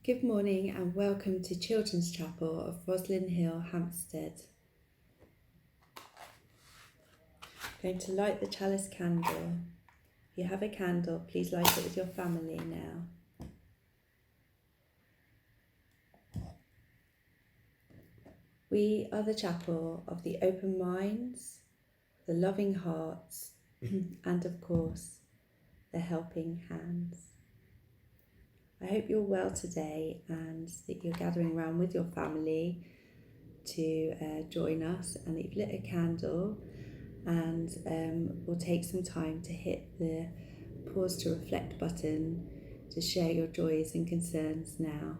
Good morning and welcome to Children's Chapel of Roslyn Hill, Hampstead. I'm going to light the chalice candle. If you have a candle, please light it with your family now. We are the chapel of the open minds, the loving hearts, and of course, the helping hands. I hope you're well today and that you're gathering around with your family to join us, and that you've lit a candle, and we'll take some time to hit the pause to reflect button to share your joys and concerns now.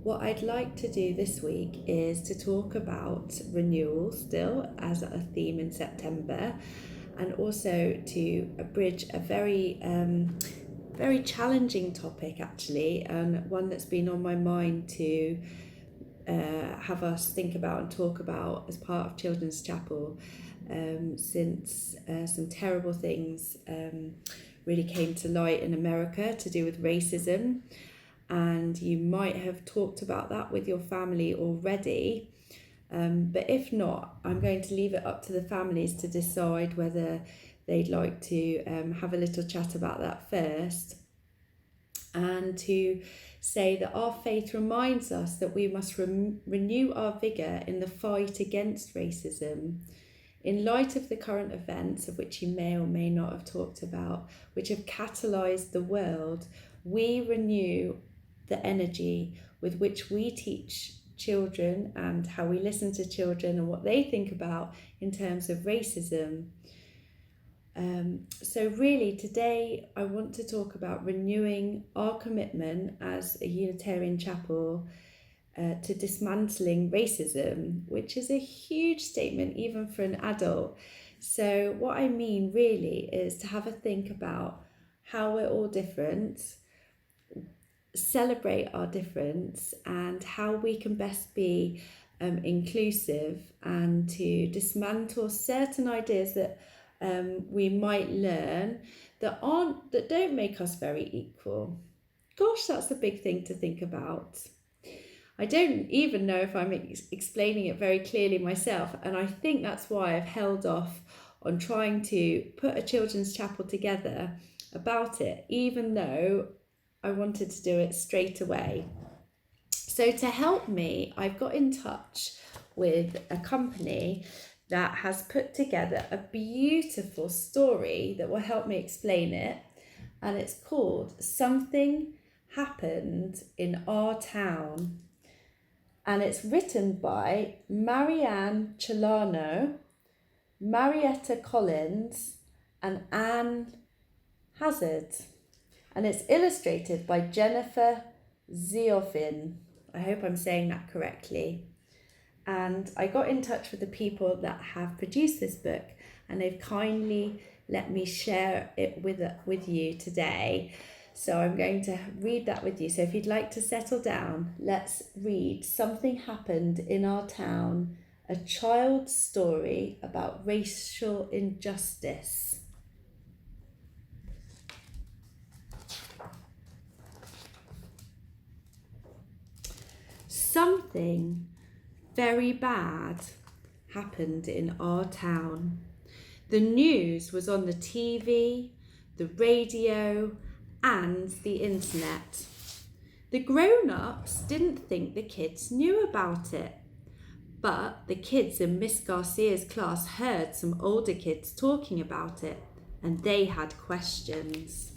What I'd like to do this week is to talk about renewal still as a theme in September, and also to bridge a very challenging topic actually, and one that's been on my mind to have us think about and talk about as part of Children's Chapel since some terrible things really came to light in America to do with racism. And you might have talked about that with your family already, but if not, I'm going to leave it up to the families to decide whether they'd like to have a little chat about that first, and to say that our faith reminds us that we must renew our vigour in the fight against racism. In light of the current events, of which you may or may not have talked about, which have catalysed the world, we renew the energy with which we teach children and how we listen to children and what they think about in terms of racism. So really today I want to talk about renewing our commitment as a Unitarian chapel to dismantling racism, which is a huge statement even for an adult. So what I mean really is to have a think about how we're all different, celebrate our difference, and how we can best be inclusive, and to dismantle certain ideas that we might learn that don't make us very equal. Gosh, that's a big thing to think about. I don't even know if I'm explaining it very clearly myself, and I think that's why I've held off on trying to put a children's chapel together about it, even though I wanted to do it straight away. So to help me, I've got in touch with a company that has put together a beautiful story that will help me explain it, and it's called Something Happened in Our Town, and it's written by Marianne, Celano, Marietta Collins and Anne Hazzard, and it's illustrated by Jennifer Zivoin. I hope I'm saying that correctly. And I got in touch with the people that have produced this book, and they've kindly let me share it with you today. So I'm going to read that with you. So if you'd like to settle down, let's read Something Happened in Our Town, a child's story about racial injustice. Something very bad happened in our town. The news was on the TV, the radio, and the internet. The grown-ups didn't think the kids knew about it, but the kids in Miss Garcia's class heard some older kids talking about it, and they had questions.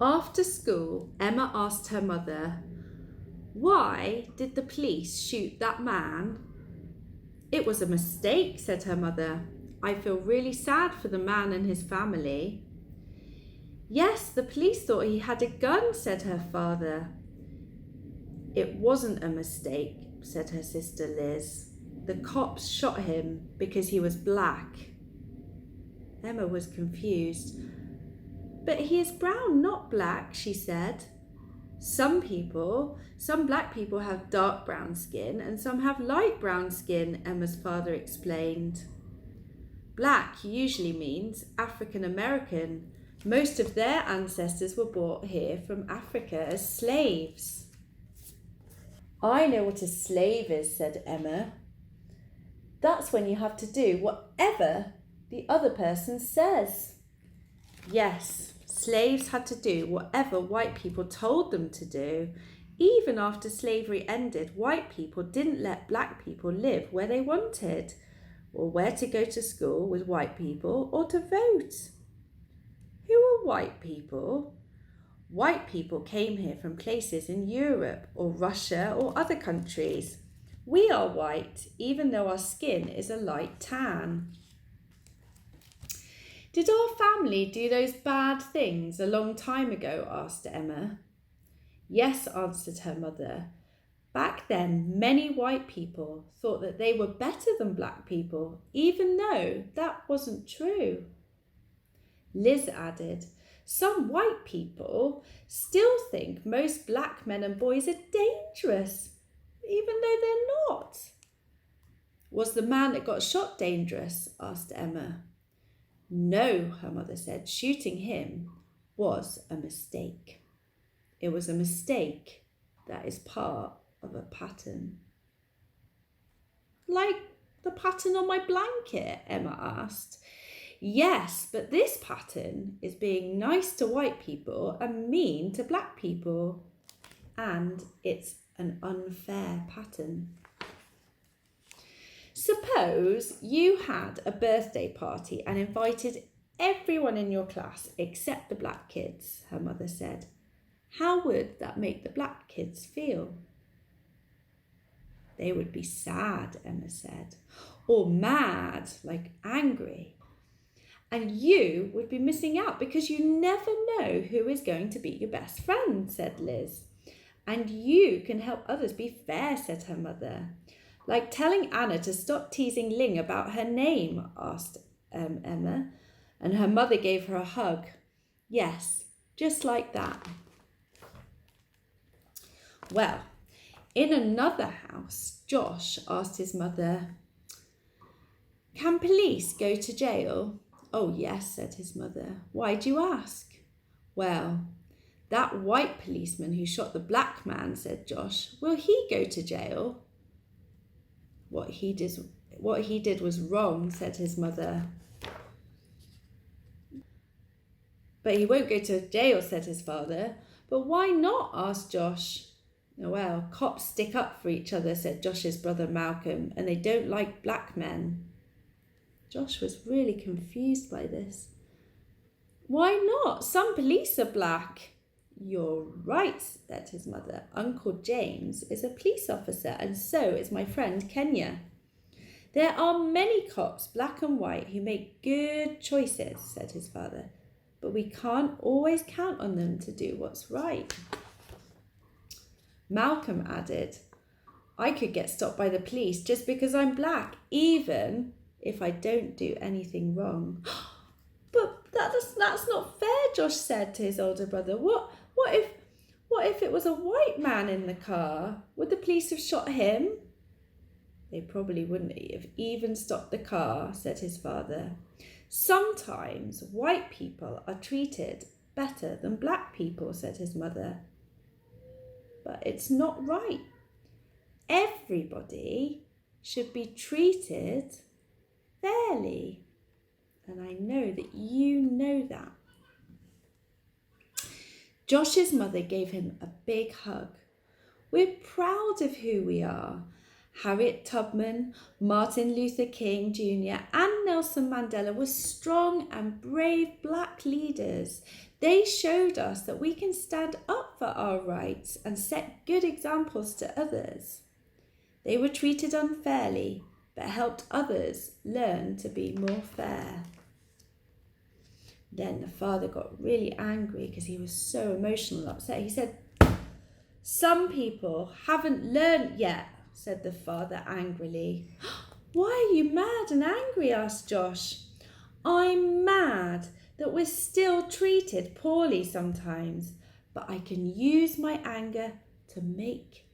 After school, Emma asked her mother, "Why did the police shoot that man?" "It was a mistake," said her mother. "I feel really sad for the man and his family." "Yes, the police thought he had a gun," said her father. "It wasn't a mistake," said her sister Liz. "The cops shot him because he was black." Emma was confused. "But he is brown, not black," she said. Some black people have dark brown skin and some have light brown skin, Emma's father explained. Black usually means African American. Most of their ancestors were brought here from Africa as slaves. I know what a slave is, said Emma. That's when you have to do whatever the other person says. Yes, slaves had to do whatever white people told them to do. Even after slavery ended, white people didn't let black people live where they wanted, or where to go to school with white people, or to vote. Who are white people? White people came here from places in Europe or Russia or other countries. We are white, even though our skin is a light tan. Did our family do those bad things a long time ago? Asked Emma. Yes, answered her mother. Back then, many white people thought that they were better than black people, even though that wasn't true. Liz added, some white people still think most black men and boys are dangerous, even though they're not. Was the man that got shot dangerous? Asked Emma. No, her mother said. Shooting him was a mistake. It was a mistake that is part of a pattern. Like the pattern on my blanket? Emma asked. Yes, but this pattern is being nice to white people and mean to black people. And it's an unfair pattern. Suppose you had a birthday party and invited everyone in your class except the black kids, her mother said. How would that make the black kids feel? They would be sad, Emma said, or mad, like angry. And you would be missing out because you never know who is going to be your best friend, said Liz. And you can help others be fair, said her mother. Like telling Anna to stop teasing Ling about her name, asked Emma, and her mother gave her a hug. Yes, just like that. Well, in another house, Josh asked his mother, can police go to jail? Oh, yes, said his mother. Why do you ask? Well, that white policeman who shot the black man, said Josh, will he go to jail? What he did was wrong, said his mother. But he won't go to jail, said his father. But why not? Asked Josh. Well, cops stick up for each other, said Josh's brother Malcolm, and they don't like black men. Josh was really confused by this. Why not? Some police are black. You're right, said his mother. Uncle James is a police officer, and so is my friend Kenya. There are many cops, black and white, who make good choices, said his father. But we can't always count on them to do what's right. Malcolm added, I could get stopped by the police just because I'm black, even if I don't do anything wrong. But that's not fair, Josh said to his older brother. What if it was a white man in the car? Would the police have shot him? They probably wouldn't have even stopped the car, said his father. Sometimes white people are treated better than black people, said his mother. But it's not right. Everybody should be treated fairly. And I know that you know that. Josh's mother gave him a big hug. We're proud of who we are. Harriet Tubman, Martin Luther King Jr. and Nelson Mandela were strong and brave black leaders. They showed us that we can stand up for our rights and set good examples to others. They were treated unfairly, but helped others learn to be more fair. Then the father got really angry because he was so emotional and upset. He said, some people haven't learned yet, said the father angrily. Why are you mad and angry? Asked Josh. I'm mad that we're still treated poorly sometimes. but I can use my anger to make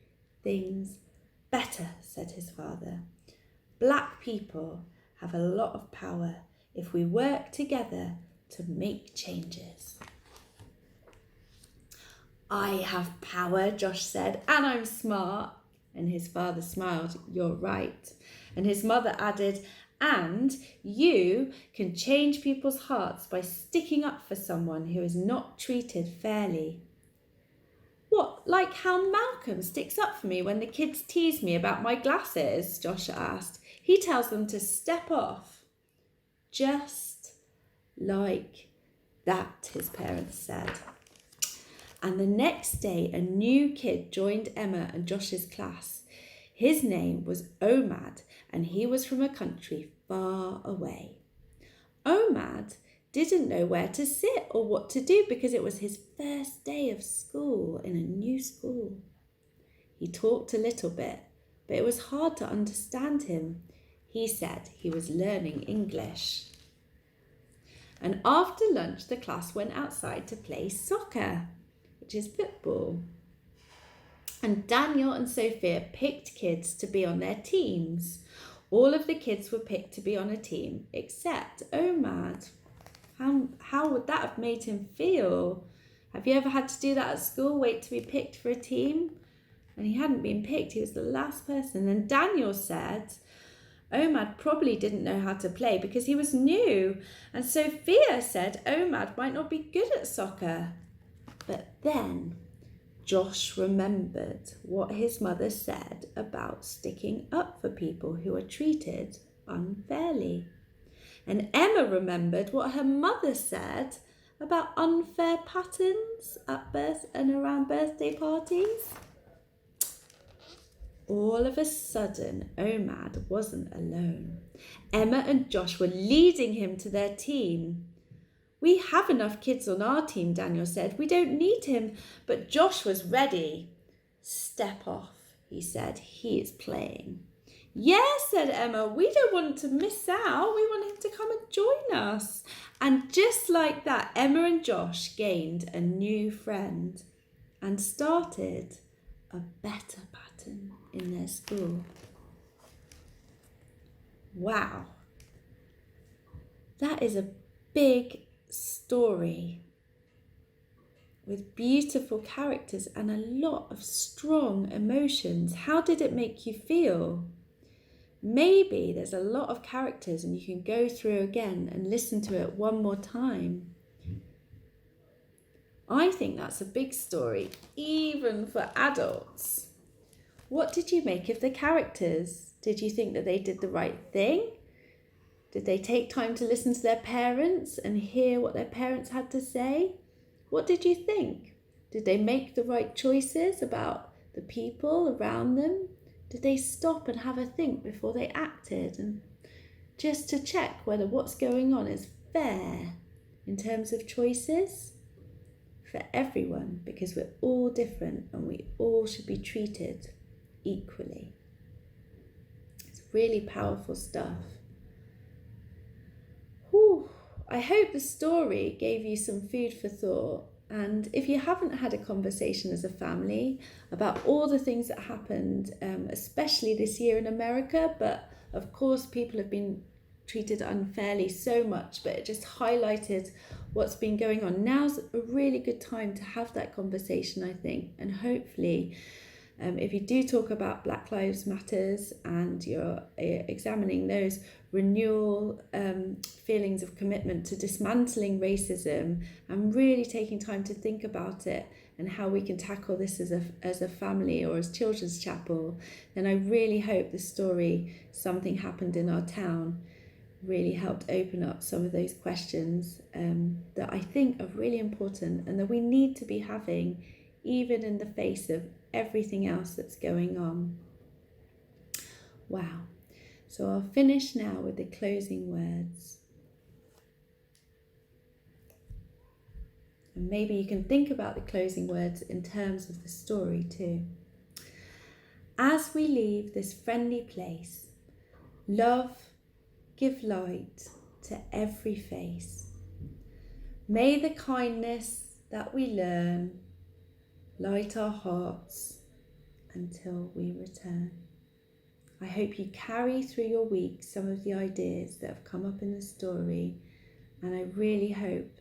things better, said his father. Black people have a lot of power if we work together to make changes. I have power, Josh said, and I'm smart. And his father smiled. You're right. And his mother added, and you can change people's hearts by sticking up for someone who is not treated fairly. What, like how Malcolm sticks up for me when the kids tease me about my glasses? Josh asked. He tells them to step off. Just like that, his parents said. And the next day, a new kid joined Emma and Josh's class. His name was Omad, and he was from a country far away. Omad didn't know where to sit or what to do because it was his first day of school in a new school. He talked a little bit, but it was hard to understand him. He said he was learning English. And after lunch, the class went outside to play soccer, which is football. And Daniel and Sophia picked kids to be on their teams. All of the kids were picked to be on a team except Omad. How would that have made him feel? Have you ever had to do that at school, wait to be picked for a team? And he hadn't been picked, he was the last person. And Daniel said Omad probably didn't know how to play because he was new. And Sophia said Omad might not be good at soccer. But then Josh remembered what his mother said about sticking up for people who are treated unfairly. And Emma remembered what her mother said about unfair patterns at birth and around birthday parties. All of a sudden, Omad wasn't alone. Emma and Josh were leading him to their team. We have enough kids on our team, Daniel said. We don't need him. But Josh was ready. Step off, he said. He is playing. Yes, said Emma. We don't want to miss out. We want him to come and join us. And just like that, Emma and Josh gained a new friend and started a better pattern in their school. Wow. That is a big story with beautiful characters and a lot of strong emotions. How did it make you feel? Maybe there's a lot of characters and you can go through again and listen to it one more time. I think that's a big story, even for adults. What did you make of the characters? Did you think that they did the right thing? Did they take time to listen to their parents and hear what their parents had to say? What did you think? Did they make the right choices about the people around them? Did they stop and have a think before they acted, and just to check whether what's going on is fair in terms of choices for everyone, because we're all different and we all should be treated equally. It's really powerful stuff. I hope the story gave you some food for thought. And if you haven't had a conversation as a family about all the things that happened, especially this year in America, but of course people have been treated unfairly so much, but it just highlighted what's been going on. Now's a really good time to have that conversation, I think, and hopefully if you do talk about Black Lives Matters and you're examining those renewal feelings of commitment to dismantling racism and really taking time to think about it and how we can tackle this as a family or as Children's Chapel, then I really hope the story Something Happened in Our Town really helped open up some of those questions that I think are really important and that we need to be having even in the face of everything else that's going on. Wow. So I'll finish now with the closing words. And maybe you can think about the closing words in terms of the story too. As we leave this friendly place, love, give light to every face. May the kindness that we learn light our hearts until we return. I hope you carry through your week some of the ideas that have come up in the story, and I really hope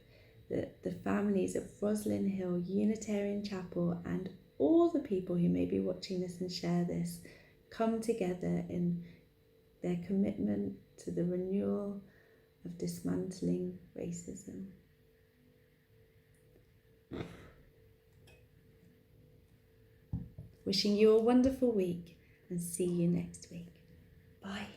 that the families of Roslyn Hill Unitarian Chapel and all the people who may be watching this and share this come together in their commitment to the renewal of dismantling racism. Wishing you a wonderful week and see you next week. Bye.